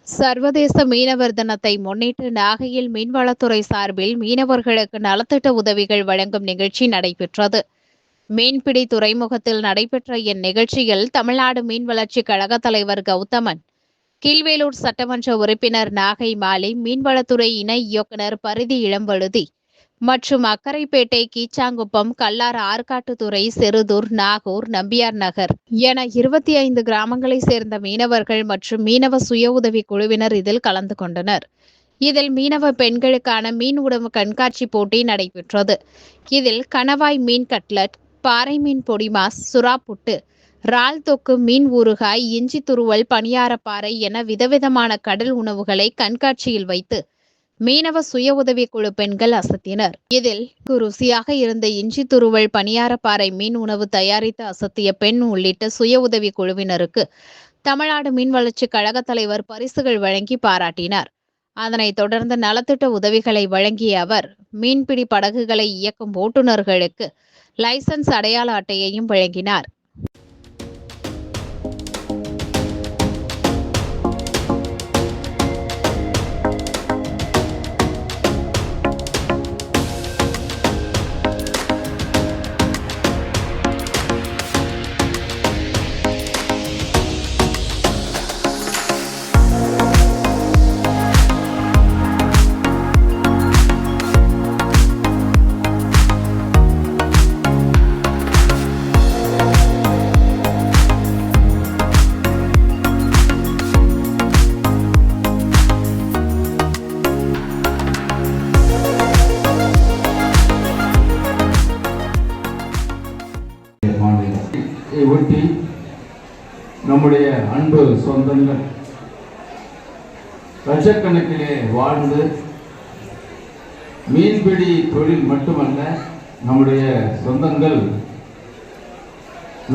சர்வதேச மீனவர் தினத்தை முன்னிட்டு நாகையில் மீன்வளத்துறை சார்பில் மீனவர்களுக்கு நலத்திட்ட உதவிகள் வழங்கும் நிகழ்ச்சி நடைபெற்றது. மீன்பிடி துறைமுகத்தில் நடைபெற்ற இந்நிகழ்ச்சியில் தமிழ்நாடு மீன்வளர்ச்சி கழக தலைவர் கௌதமன், கீழ்வேலூர் சட்டமன்ற உறுப்பினர் நாகை மாலி, மீன்வளத்துறை இணை இயக்குநர் பரிதி இளம்பழுதி மற்றும் அக்கரைப்பேட்டை, கீச்சாங்குப்பம், கல்லார், ஆற்காட்டுத்துறை, செருதூர், நாகூர், நம்பியார் நகர் என 25 கிராமங்களைச் சேர்ந்த மீனவர்கள் மற்றும் மீனவ சுய உதவி குழுவினர் இதில் கலந்து கொண்டனர். இதில் மீனவ பெண்களுக்கான மீன் உணவு கண்காட்சி போட்டி நடைபெற்றது. இதில் கணவாய் மீன் கட்லட், பாறை மீன் பொடிமாஸ், சுறா புட்டு, இறால் தொக்கு, மீன் ஊறுகாய், இஞ்சி துருவல், பணியாரப்பாறை என விதவிதமான கடல் உணவுகளை கண்காட்சியில் வைத்து மீனவ சுய உதவி குழு பெண்கள் அசத்தினர். இதில் ருசியாக இருந்த இஞ்சி துருவல், பணியாரப்பாறை மீன் உணவு தயாரித்து அசத்திய பெண் உள்ளிட்ட சுய உதவி குழுவினருக்கு தமிழ்நாடு மீன் வளர்ச்சி கழக தலைவர் பரிசுகள் வழங்கி பாராட்டினார். அதனைத் தொடர்ந்து நலத்திட்ட உதவிகளை வழங்கிய அவர் மீன்பிடி படகுகளை இயக்கும் ஓட்டுநர்களுக்கு லைசன்ஸ் அடையாள அட்டையையும் வழங்கினார். ஒட்டி நம்முடைய அன்பு சொந்தங்கள் லட்சக்கணக்கிலே வாழ்ந்து மீன்பிடி தொழில் மட்டுமல்ல, நம்முடைய சொந்தங்கள்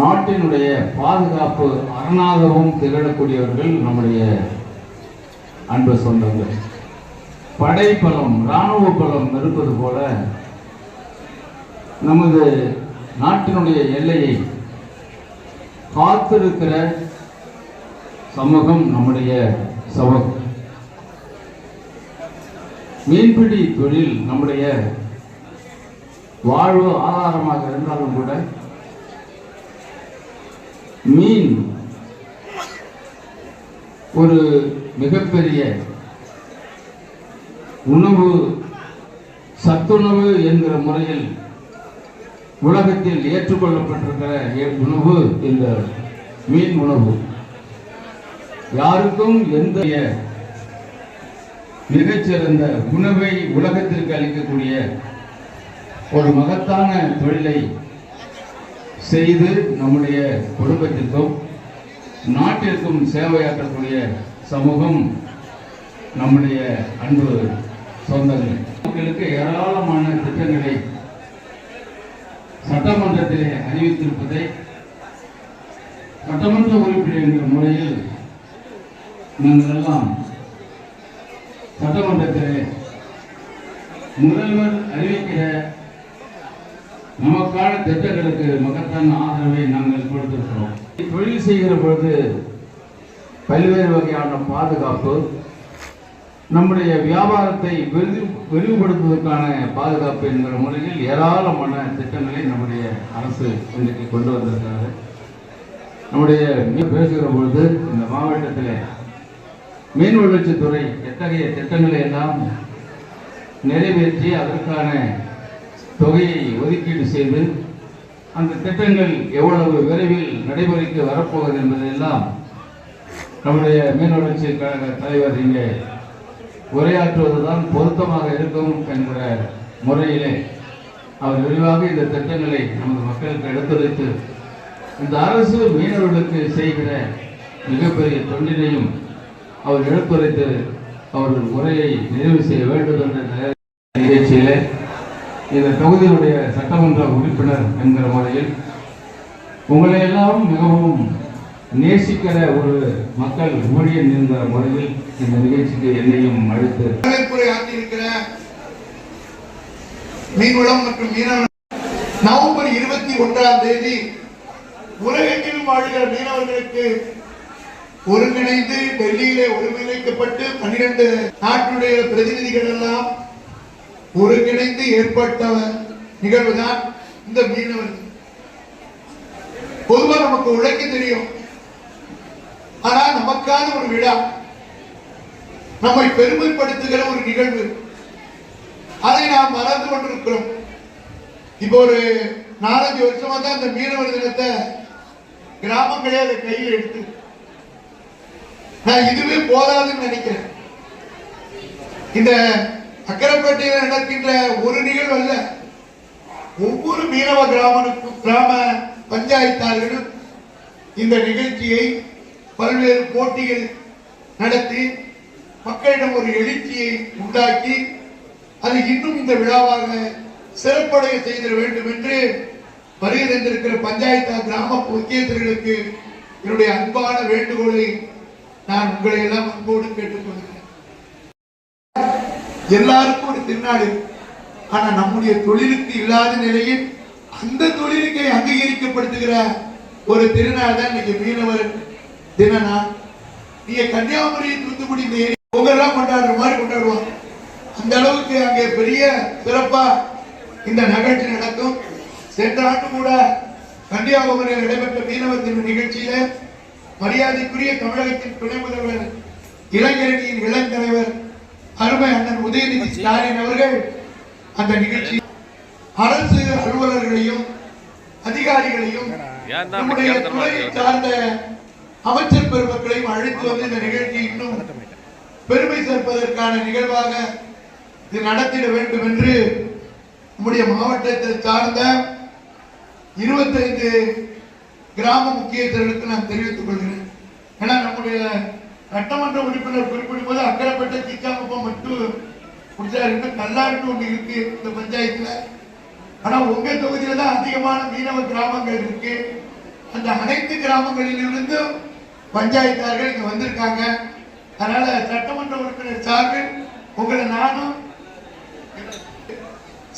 நாட்டினுடைய பாதுகாப்பு அரணாகவும் திகழக்கூடியவர்கள் நம்முடைய அன்பு சொந்தங்கள். படைப்பலம், இராணுவ பலம் இருப்பது போல நமது நாட்டினுடைய எல்லையை காத்திருக்கிற சமூகம் நம்முடைய சமூகம். மீன்பிடி தொழில் நம்முடைய வாழ்வு ஆதாரமாக இருந்தாலும் கூட மீன் ஒரு மிகப்பெரிய உணவு, சத்துணவு என்கிற முறையில் உலகத்தில் ஏற்றுக்கொள்ளப்பட்டிருக்கிற உணவு இந்த மீன் உணவு. யாருக்கும் எந்த மிகச்சிறந்த உணவை உலகத்திற்கு அளிக்கக்கூடிய ஒரு மகத்தான தொழிலை செய்து நம்முடைய குடும்பத்திற்கும் நாட்டிற்கும் சேவையாற்றக்கூடிய சமூகம் நம்முடைய அன்பு சொந்தங்கள். மக்களுக்கு ஏராளமான திட்டங்களை சட்டமன்றத்திலே அறிவித்திருப்பதை சட்டமன்ற உறுப்பினர் என்ற முறையில் நாங்கள் எல்லாம் சட்டமன்றத்திலே முதல்வர் அறிவிக்கிற நமக்கான திட்டங்களுக்கு மகத்தான ஆதரவை நாங்கள் கொடுத்திருக்கிறோம். தொழில் செய்கிற பொழுது பல்வேறு வகையான பாதுகாப்பு, நம்முடைய வியாபாரத்தை விரிவுபடுத்துவதற்கான பாதுகாப்பு என்கிற முறையில் ஏராளமான திட்டங்களை நம்முடைய அரசு இன்றைக்கு கொண்டு வந்திருக்கிறது. நம்முடைய பேசுகிற பொழுது இந்த மாவட்டத்தில் மீன் வளர்ச்சித்துறை எத்தகைய திட்டங்களை எல்லாம் நிறைவேற்றி அதற்கான தொகையை ஒதுக்கீடு செய்து அந்த திட்டங்கள் எவ்வளவு விரைவில் நடைமுறைக்கு வரப்போகுது என்பதெல்லாம் நம்முடைய மீன் வளர்ச்சி கழக தலைவர் இங்கே உரையாற்றுவதுதான் பொருத்தமாக இருக்கும் என்கிற முறையிலே அவர் விரிவாக இந்த திட்டங்களை நமது மக்களுக்கு எடுத்துரைத்து இந்த அரசு மீனவர்களுக்கு செய்கிற மிகப்பெரிய தொண்டினையும் அவர் எடுத்துரைத்து அவர்கள் உரையை நிறைவு செய்ய வேண்டும் என்ற நிகழ்ச்சியிலே இந்த தொகுதியுடைய சட்டமன்ற உறுப்பினர் என்கிற முறையில் உங்களை எல்லாம் மிகவும் நேசிக்கிற ஒரு மக்கள் ஊழியர் என்ற முறையில் இந்த நிகழ்ச்சிக்கு என்னையும் அழைத்து ஆற்றியிருக்கிற மீன்வளம் மற்றும் மீனவ நவம்பர் 21ஆம் தேதி உலகெங்கிலும் வாழ்கிற மீனவர்களுக்கு ஒருங்கிணைந்து டெல்லியிலே ஒருங்கிணை அமைக்கப்பட்டு 12 நாட்டுடைய பிரதிநிதிகள் எல்லாம் ஒருங்கிணைந்து ஏற்பட்ட நிகழ்வுதான் இந்த மீனவர். பொதுவா நமக்கு உழைக்க தெரியும், ஆனா நமக்கான ஒரு விழா, நம்மை பெருமைப்படுத்துகிற ஒரு நிகழ்வு, அதை நாம் மறந்து கொண்டிருக்கிறோம். இப்போ ஒரு 4-5 வருஷமா தான் இந்த மீனவர் தினத்தை கிராமங்களே அதை கையில் எடுத்து, நான் இதுவே போதாதுன்னு நினைக்கிறேன். இந்த அக்கரைப்பேட்டையில் நடக்கின்ற ஒரு நிகழ்வு அல்ல, ஒவ்வொரு மீனவ கிராம பஞ்சாயத்தார்களும் இந்த நிகழ்ச்சியை பல்வேறு போட்டிகள் நடத்தி மக்களிடம் ஒரு எழுச்சியை உண்டாக்கி அது இன்னும் இந்த விழாவாக சிறப்படைய செய்திட வேண்டும் என்று வருகை தந்திருக்கிற பஞ்சாயத்து கிராம முக்கியஸ்தர்களுக்கு என்னுடைய அன்பான வேண்டுகோளை நான் உங்களை எல்லாம் அன்போடு கேட்டுக்கொள்கிறேன். எல்லாருக்கும் ஒரு திருநாடு, ஆனா நம்முடைய தொழிலுக்கு இல்லாத நிலையில் அந்த தொழிலுக்கை அங்கீகரிக்கப்படுத்துகிற ஒரு திருநாள் தான் இன்னைக்கு மீனவர் தின நாள். நீங்க கன்னியாகுமரி, தூத்துக்குடி இந்த பொங்கல்லாம் கொண்டாடுற மாதிரி கொண்டாடுவாங்க. அந்த அளவுக்கு அங்கே பெரிய சிறப்பா இந்த நிகழ்ச்சி நடக்கும். சென்ற ஆண்டு கூட கன்னியாகுமரியில் நடைபெற்ற மீனவர் தின நிகழ்ச்சியில மரியாதைக்குரிய தமிழகத்தின் துணை முதல்வர், இளைஞரணியின் இளந்தலைவர் அருமை அண்ணன் உதயநிதி ஸ்டாலின் அவர்கள் அந்த நிகழ்ச்சி அரசு அலுவலர்களையும் அதிகாரிகளையும் நம்முடைய துறையை சார்ந்த அமைச்சர் பெருமக்களையும் அழைத்து வந்து இந்த நிகழ்ச்சி இன்னும் பெருமை சேர்ப்பதற்கான நிகழ்வாக இது நடத்திட வேண்டும் என்று நம்முடைய மாவட்டத்தை சார்ந்த 25 கிராம முக்கியஸ்தர்களுக்கு நான் தெரிவித்துக் கொள்கிறேன். ஏன்னா நம்முடைய சட்டமன்ற உறுப்பினர் குறிப்பிடும் போது அக்கரைப்பேட்டை, கிச்சாங்குப்பம் மட்டும் குடிச்சாரு, இன்னும் கல்லாறுன்னு ஒண்ணு இருக்கு இந்த பஞ்சாயத்துல. ஆனா உங்க தொகுதியில தான் அதிகமான மீனவ கிராமங்கள் இருக்கு. அந்த அனைத்து கிராமங்களிலிருந்து பஞ்சாயத்தார்கள் இங்க வந்திருக்காங்க. அதனால சட்டமன்ற உறுப்பினர் சார்பில் உங்களை நானும்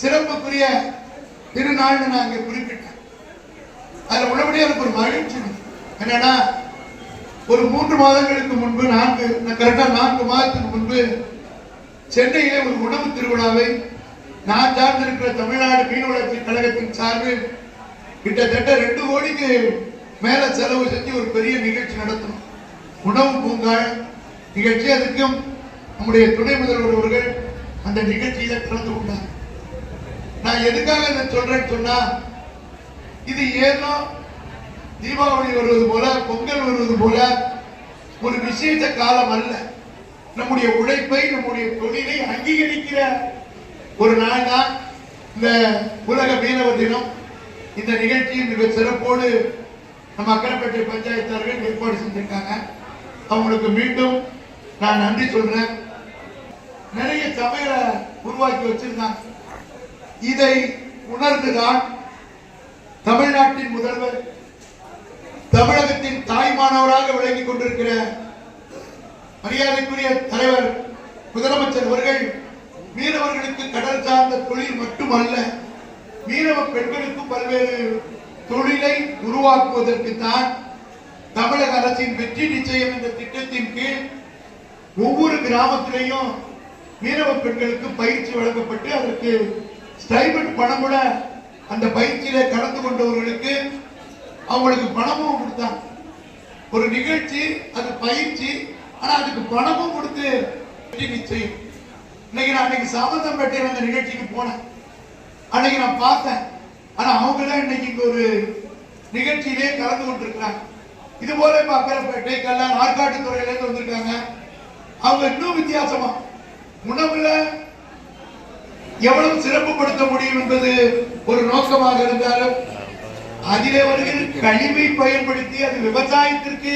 சிறப்புக்குரிய திருநாள்னு நான் இங்க குறிப்பிட்டேன். அதுல உள்ளபடியே எனக்கு ஒரு மகிழ்ச்சி. என்னன்னா ஒரு 3 மாதங்களுக்கு முன்பு, கரெக்டா 4 மாதத்துக்கு முன்பு சென்னையிலே ஒரு உணவு திருவிழாவை நான் சார்ந்திருக்கிற தமிழ்நாடு மீன் வளர்ச்சி கழகத்தின் சார்பில் கிட்டத்தட்ட 2 கோடிக்கு மேல செலவு செஞ்சு ஒரு பெரிய நிகழ்ச்சி நடத்தணும். உணவு பூங்கா நிகழ்ச்சி. அதுக்கும் நம்முடைய துணை முதல்வர் அவர்கள் அந்த நிகழ்ச்சியில கலந்து கொண்டார். நான் எதுக்காக இதை சொல்றேன்னு சொன்னா, இது ஏதோ தீபாவளி வருவது போல, பொங்கல் வருவது போல ஒரு விசேஷ காலம் அல்ல. நம்முடைய உழைப்பை, நம்முடைய தொழிலை அங்கீகரிக்கிற ஒரு நாள் தான் இந்த உலக மீனவர் தினம். இந்த நிகழ்ச்சியை மிக சிறப்போடு நம்ம அக்கரைப்பேட்டை பஞ்சாயத்தார்கள் ஏற்பாடு செஞ்சிருக்காங்க. அவங்களுக்கு மீண்டும் நான் நன்றி சொல்றேன். நிறைய சமையலை உருவாக்கி வச்சிருந்தாங்க. இதை உணர்ந்துதான் தமிழ்நாட்டின் முதல்வர், தமிழகத்தின் தாய்மானவராக விளங்கிக் கொண்டிருக்கிற மரியாதைக்குரிய தலைவர் முதலமைச்சர் அவர்கள் மீனவர்களுக்கு கடல் சார்ந்த தொழில் மட்டுமல்ல, மீனவ பெண்களுக்கு பல்வேறு தொழிலை உருவாக்குவதற்கு தான் தமிழக அரசின் வெற்றி நிச்சயம் என்ற திட்டத்தின் கீழ் ஒவ்வொரு கிராமத்திலையும் மீனவ பெண்களுக்கு பயிற்சி வழங்கப்பட்டு அதற்கு ஸ்டைபண்ட் பணம் கூட அந்த பயிற்சியில கலந்து கொண்டவர்களுக்கு அவங்களுக்கு பணமும் கொடுத்தாங்க. ஒரு நிகழ்ச்சி, அது பயிற்சி, ஆனா அதுக்கு பணமும் கொடுத்து வெற்றி நிச்சயம். இன்னைக்கு நான் சாமந்தம்பேட்டையில் அந்த நிகழ்ச்சிக்கு போனேன். அன்னைக்கு நான் பார்த்தேன். ஆனா அவங்க தான் இன்னைக்கு இங்க ஒரு நிகழ்ச்சியிலே கலந்து கொண்டிருக்கிறாங்க. இது போல இப்ப அக்கரைப்பேட்டை, கல்லார், ஆற்காட்டு துறையில இருந்து வந்திருக்காங்க. அவங்க இன்னும் வித்தியாசமா உணவுல எவ்வளவு சிறப்புப்படுத்த முடியும் என்பது ஒரு நோக்கமாக இருந்தாலும், அதிலே வருகிற கழிவை பயன்படுத்தி அது விவசாயத்திற்கு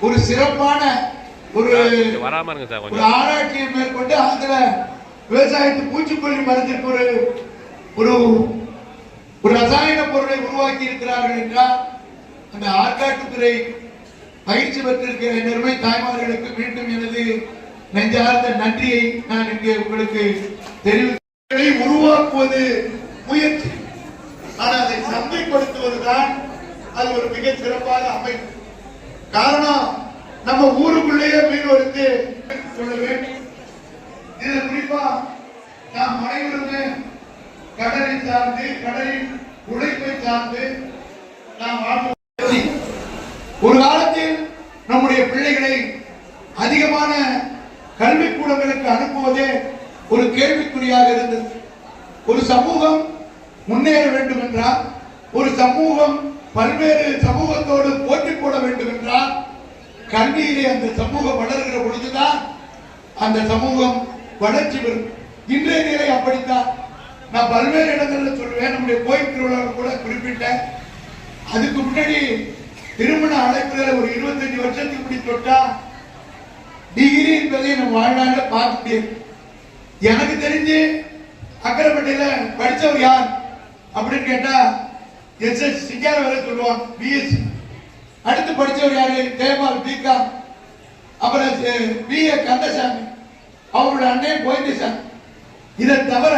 ஒரு சிறப்பான ஒரு ஆராய்ச்சியை மேற்கொண்டு அதுல விவசாயத்து பூச்சிக்கொல்லி மருந்திற்கு ஒரு ரசாயன பொருளை உருவாக்கி இருக்கிறார்கள் என்றால், அந்த ஆற்காட்டுத்துறை பயிற்சி பெற்றிருக்கிற நெருமை தாய்மார்களுக்கு மீண்டும் எனது நெஞ்சார்ந்த நன்றியை நான் இங்கே உங்களுக்கு தெரிவிக்க. உருவாக்குவது முயற்சி, ஆனால் அதை சந்தைப்படுத்துவதுதான் அது ஒரு மிக சிறப்பாக அமையும். காரணம், நம்ம ஊருக்குள்ளேயே மீன் வளர்த்து சொல்ல வேண்டும். இது குறிப்பா நாம் அனைவருமே கடலை சார்ந்து கடலின் உழைப்பை சார்ந்து நாம் வாழ்க்கை. ஒரு காலத்தில் நம்முடைய பிள்ளைகளை அதிகமான கல்விக்கூடங்களுக்கு அனுப்புவதே ஒரு கேள்விக்குறியாக இருந்தது. ஒரு சமூகம் முன்னேற வேண்டும் என்றால், ஒரு சமூகம் பல்வேறு சமூகத்தோடு போட்டி போட வேண்டும் என்றால், கல்வியிலே அந்த சமூகம் வளர்கிற பொழுதுதான் அந்த சமூகம் வளர்ச்சி பெறும். இன்றைய நிலை அப்படித்தான். நான் பல்வேறு இடங்கள்ல சொல்லுவேன். நம்முடைய கோயில் திருவிழாவில் கூட குறிப்பிட்டேன். அதுக்கு முன்னாடி திருமண அழைப்புகளை ஒரு 25 வருஷத்துக்கு முன்னாடி தொட்டா டிகிரி என்பதை நம்ம வாழ்நாள்ல பார்க்க முடியாது. எனக்கு தெரிஞ்சு அக்கரைப்பட்டையில படிச்சவர் யார் அப்படின்னு கேட்டா SS சிங்கார வேலை சொல்லுவாங்க, BSc. அடுத்து படிச்சவர் யாரு? தேவால் பிகாம். அப்புறம் BA கந்தசாமி, அவருடைய அண்ணன் கோவிந்தசாமி. இதை தவிர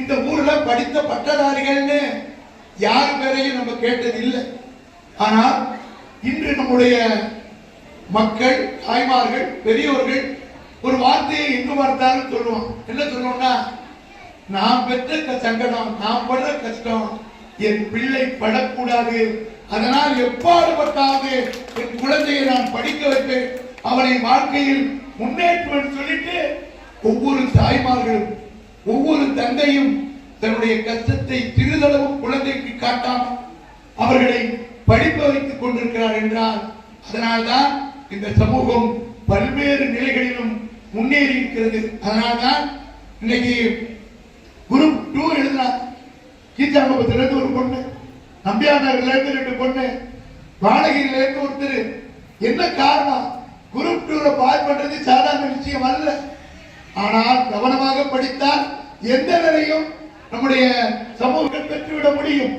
இந்த ஊர்ல படித்த பட்டதாரிகள்னு யார் பேரையும் நம்ம கேட்டது இல்லை. ஆனால் இன்று நம்முடைய மக்கள், தாய்மார்கள், பெரியோர்கள் ஒரு வார்த்தையை எங்கு பார்த்தாலும் சொல்லுவோம். என்ன சொல்லுவோம்னா, நான் பெற்ற சங்கடம், நான் படுற கஷ்டம் என் பிள்ளை படக்கூடாது, அதனால் எப்பாடுபட்டாவது என் குழந்தையை நான் படிக்க வைப்பேன், அவனை வாழ்க்கையில் முன்னேற்றுவேன் சொல்லிட்டு ஒவ்வொரு தாய்மார்களும் ஒவ்வொரு தந்தையும் தன்னுடைய கஷ்டத்தை சிறிதளவு குழந்தைக்கு காட்டாமல் அவர்களை படிக்க வைத்துக் கொண்டிருக்கிறார் என்றால், அதனால்தான் இந்த சமூகம் பல்வேறு நிலைகளிலும் முன்னேறி இருக்கிறது. அதனால்தான் இன்னைக்கு குரூப் 2 எழுதினார். கீச்சாம்பரத்துல இருந்து ஒரு பொண்ணு, நம்பியார் நகர்ல இருந்து 2 பொண்ணு, வாடகையில இருந்து ஒருத்தர். என்ன காரணம்? குரூப் 2 பாஸ் பண்றது சாதாரண விஷயம் அல்ல. ஆனால் கவனமாக படித்தால் எந்த நிலையும் நம்முடைய சமூகம் பெற்றுவிட முடியும்.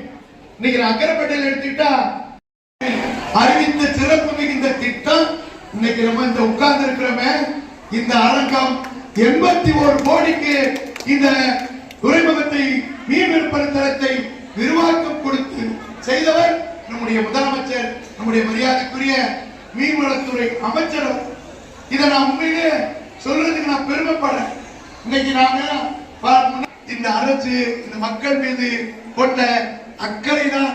இன்னைக்கு அக்கரைப்பட்டையில் எடுத்துக்கிட்டா அறிவித்த சிறப்பு மிகுந்த திட்டம். இன்னைக்கு நம்ம இந்த உட்கார்ந்து இருக்கிறோமே, இந்த அரங்கம் 81 கோடிக்கு இந்த துறைமுகத்தை மீன் விற்பனை தளத்தை விரிவாக்கம் கொடுத்து செய்தவர் நம்முடைய முதலமைச்சர், நம்முடைய மரியாதைக்குரிய மீன்வளத்துறை அமைச்சர். இதை நான் உண்மையிலே சொல்றதுக்கு நான் பெருமைப்படுறேன். இன்னைக்கு நாங்க இந்த அரசு இந்த மக்கள் மீது கொண்ட அக்கறை தான்.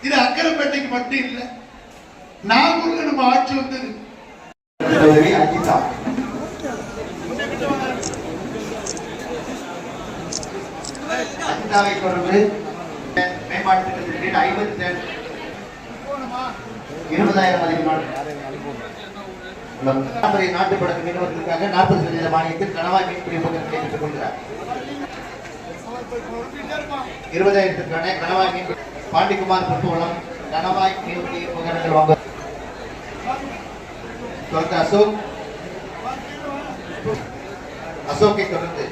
இது அக்கரைப்பேட்டைக்கு மட்டும் இல்லை, நாகூர்ல நம்ம ஆட்சி வந்தது. அஜிதாவை தொடர்பு மேம்பாட்டு திட்டத்தின் 20,000 மதிப்பிலான நாட்டுப்படகு மீனவர்களுக்காக 40% மானியத்தில் கணவாய் மீன்பிடி உபகரணங்களை பெற்றுக் கொள்கிறார். 20,000க்கான கணவாய் மீன் பாண்டிக்குமார் புத்துவளம் கணவாய் மீன்பிடி உபகரணங்கள் வாங்க அசோக்கை தொடர்ந்து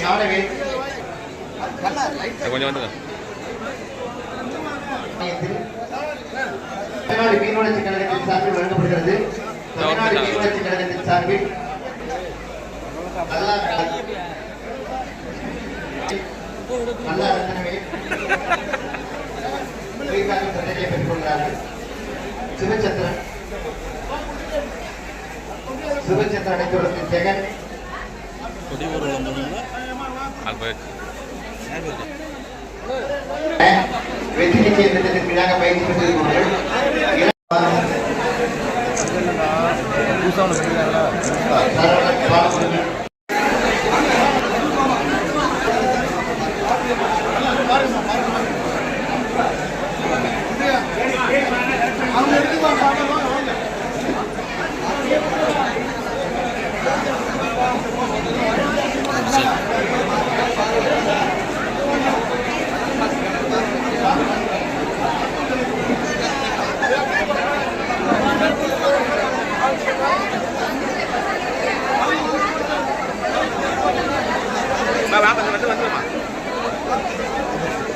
ஞானவேல் தமிழ்நாடு மீன் வளர்ச்சி கழகத்தின் சார்பில் வழங்கப்படுகிறது. தமிழ்நாடு மீன் வளர்ச்சி கழகத்தின் சார்பில் பெற்றுக் கொள்கிறார்கள். சிவச்சந்திரன் அடைத்துள்ளத்தின் ஜெகன் வெற்றி நிச்சய திட்டத்தின் மீதாக பயிற்சி பெற்றிருக்கிறார்கள். அவங்க